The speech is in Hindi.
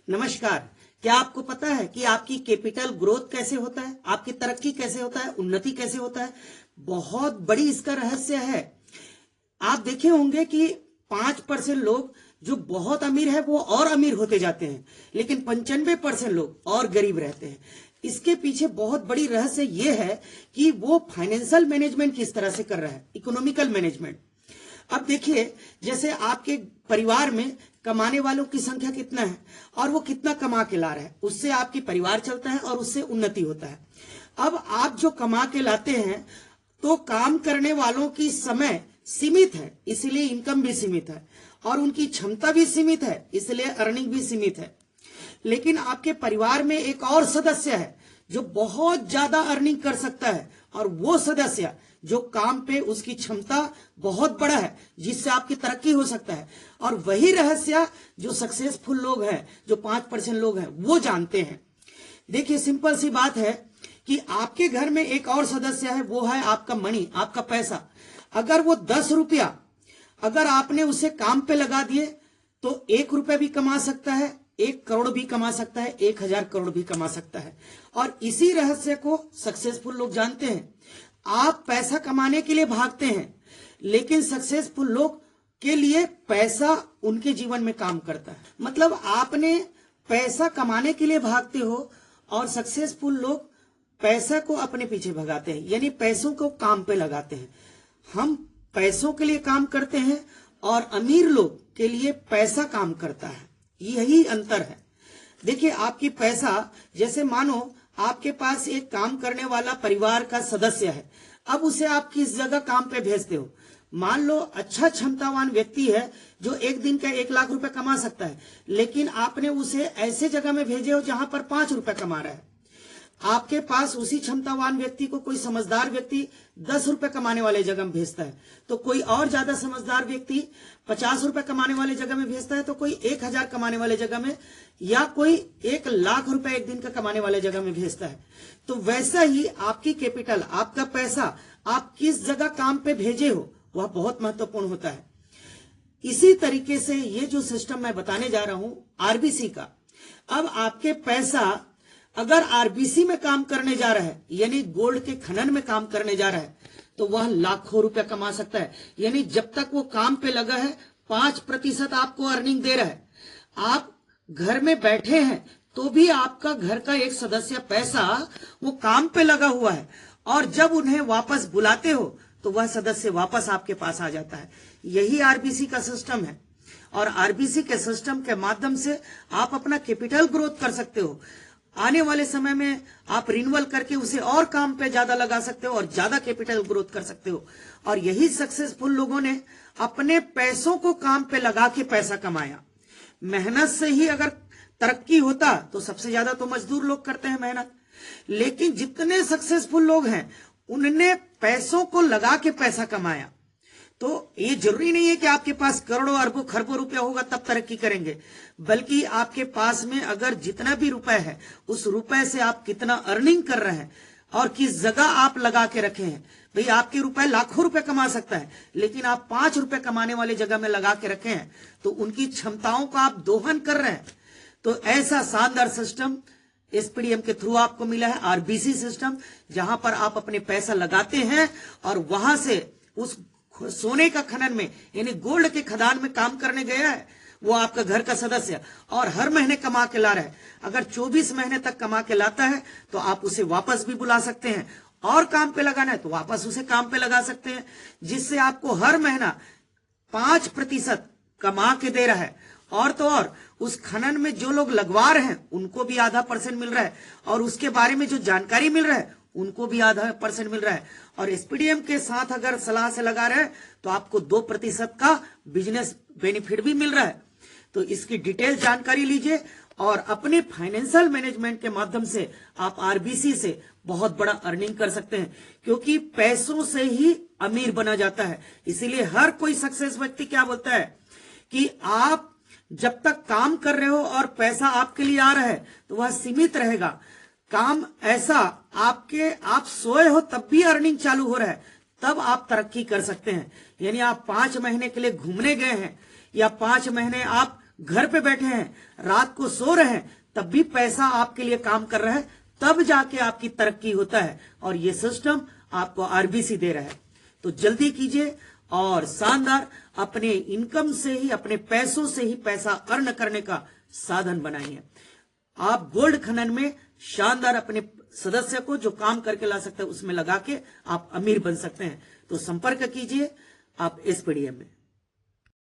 नमस्कार। क्या आपको पता है कि आपकी कैपिटल ग्रोथ कैसे होता है, आपकी तरक्की कैसे होता है, उन्नति कैसे होता है? बहुत बड़ी इसका रहस्य है। आप देखे होंगे कि 5% लोग जो बहुत अमीर है वो और अमीर होते जाते हैं, लेकिन 95% लोग और गरीब रहते हैं। इसके पीछे बहुत बड़ी रहस्य ये है कि वो फाइनेंशियल मैनेजमेंट किस तरह से कर रहा है, इकोनॉमिकल मैनेजमेंट। अब देखिए, जैसे आपके परिवार में कमाने वालों की संख्या कितना है और वो कितना कमा के ला रहा है, उससे आपकी परिवार चलता है और उससे उन्नति होता है। अब आप जो कमा के लाते हैं तो काम करने वालों की समय सीमित है, इसलिए इनकम भी सीमित है, और उनकी क्षमता भी सीमित है, इसलिए अर्निंग भी सीमित है। लेकिन आपके परिवार में एक और सदस्य है जो बहुत ज्यादा अर्निंग कर सकता है, और वो सदस्य जो काम पे उसकी क्षमता बहुत बड़ा है, जिससे आपकी तरक्की हो सकता है। और वही रहस्य जो सक्सेसफुल लोग हैं, जो 5% लोग हैं, वो जानते हैं। देखिए, सिंपल सी बात है कि आपके घर में एक और सदस्य है, वो है आपका मनी, आपका पैसा। अगर वो 10 रुपया अगर आपने उसे काम पे लगा दिए तो 1 रुपया भी कमा सकता है, 1 करोड़ भी कमा सकता है, 1000 करोड़ भी कमा सकता है। और इसी रहस्य को सक्सेसफुल लोग जानते हैं। आप पैसा कमाने के लिए भागते हैं, लेकिन सक्सेसफुल लोग के लिए पैसा उनके जीवन में काम करता है। मतलब आपने पैसा कमाने के लिए भागते हो और सक्सेसफुल लोग पैसा को अपने पीछे भगाते हैं, यानी पैसों को काम पे लगाते हैं। हम पैसों के लिए काम करते हैं और अमीर लोग के लिए पैसा काम करता है, यही अंतर है। देखिए, आपकी पैसा, जैसे मानो आपके पास एक काम करने वाला परिवार का सदस्य है, अब उसे आप किस जगह काम पे भेजते हो? मान लो अच्छा क्षमतावान व्यक्ति है जो एक दिन का 1 लाख रुपए कमा सकता है, लेकिन आपने उसे ऐसे जगह में भेजे हो जहां पर 5 रुपए कमा रहा है। आपके पास उसी क्षमतावान व्यक्ति को कोई समझदार व्यक्ति 10 रुपए कमाने वाले जगह में भेजता है, तो कोई और ज्यादा समझदार व्यक्ति 50 रुपए कमाने वाले जगह में भेजता है, तो कोई 1000 कमाने वाले जगह में, या कोई 1 लाख रुपए एक दिन का कमाने वाले जगह में भेजता है। तो वैसा ही आपकी कैपिटल, आपका पैसा आप किस जगह काम पे भेजे हो, वह बहुत महत्वपूर्ण होता है। इसी तरीके से ये जो सिस्टम मैं बताने जा रहा हूं आरबीसी का, अब आपके पैसा अगर आरबीसी में काम करने जा रहा है, यानी गोल्ड के खनन में काम करने जा रहा है, तो वह लाखों रुपए कमा सकता है। यानी जब तक वो काम पे लगा है 5% आपको अर्निंग दे रहा है। आप घर में बैठे हैं तो भी आपका घर का एक सदस्य पैसा वो काम पे लगा हुआ है, और जब उन्हें वापस बुलाते हो तो वह सदस्य वापस आपके पास आ जाता है। यही आरबीसी का सिस्टम है, और आरबीसी के सिस्टम के माध्यम से आप अपना कैपिटल ग्रोथ कर सकते हो। आने वाले समय में आप रिन्यूअल करके उसे और काम पे ज्यादा लगा सकते हो और ज्यादा कैपिटल ग्रोथ कर सकते हो। और यही सक्सेसफुल लोगों ने अपने पैसों को काम पे लगा के पैसा कमाया। मेहनत से ही अगर तरक्की होता तो सबसे ज्यादा तो मजदूर लोग करते हैं मेहनत, लेकिन जितने सक्सेसफुल लोग हैं उनने पैसों को लगा के पैसा कमाया। तो ये जरूरी नहीं है कि आपके पास करोड़ों अरबों खरबों रुपया होगा तब तरक्की करेंगे, बल्कि आपके पास में अगर जितना भी रुपए है, उस रुपए से आप कितना अर्निंग कर रहे हैं और किस जगह आप लगा के रखे हैं। भाई, आपके रुपए लाखों रुपए कमा सकता है, लेकिन आप 5 रुपए कमाने वाले जगह में लगा के रखे हैं, तो उनकी क्षमताओं का आप दोहन कर रहे हैं। तो ऐसा शानदार सिस्टम एसपीडीएम के थ्रू आपको मिला है, आरबीसी सिस्टम, जहां पर आप अपने पैसा लगाते हैं और वहां से उस सोने का खनन में, यानी गोल्ड के खदान में काम करने गया है वो आपका घर का सदस्य, और हर महीने कमा के ला रहा है। अगर 24 महीने तक कमा के लाता है तो आप उसे वापस भी बुला सकते हैं, और काम पे लगाना है तो वापस उसे काम पे लगा सकते हैं, जिससे आपको हर महीना 5% कमा के दे रहा है। और तो और उस खनन में जो लोग लगवा रहे हैं उनको भी ½ % मिल रहा है, और उसके बारे में जो जानकारी मिल रहा है उनको भी ½% मिल रहा है। और एसपीडीएम के साथ अगर सलाह से लगा रहे हैं तो आपको 2% का बिजनेस बेनिफिट भी मिल रहा है। तो इसकी डिटेल जानकारी लीजिए, और अपने फाइनेंशियल मैनेजमेंट के माध्यम से आप आरबीसी से बहुत बड़ा अर्निंग कर सकते हैं, क्योंकि पैसों से ही अमीर बना जाता है। इसीलिए हर कोई सक्सेस व्यक्ति क्या बोलता है कि आप जब तक काम कर रहे हो और पैसा आपके लिए आ रहा है तो वह सीमित रहेगा। काम ऐसा आप सोए हो तब भी अर्निंग चालू हो रहा है, तब आप तरक्की कर सकते हैं। यानी आप 5 महीने के लिए घूमने गए हैं या 5 महीने आप घर पे बैठे हैं, रात को सो रहे हैं, तब भी पैसा आपके लिए काम कर रहा है, तब जाके आपकी तरक्की होता है। और ये सिस्टम आपको आरबीसी दे रहा है। तो जल्दी कीजिए और शानदार अपने इनकम से ही, अपने पैसों से ही पैसा अर्न करने का साधन बनाइए। आप गोल्ड खनन में शानदार अपने सदस्य को जो काम करके ला सकते हैं उसमें लगा के आप अमीर बन सकते हैं। तो संपर्क कीजिए आप एसपीडीएम में।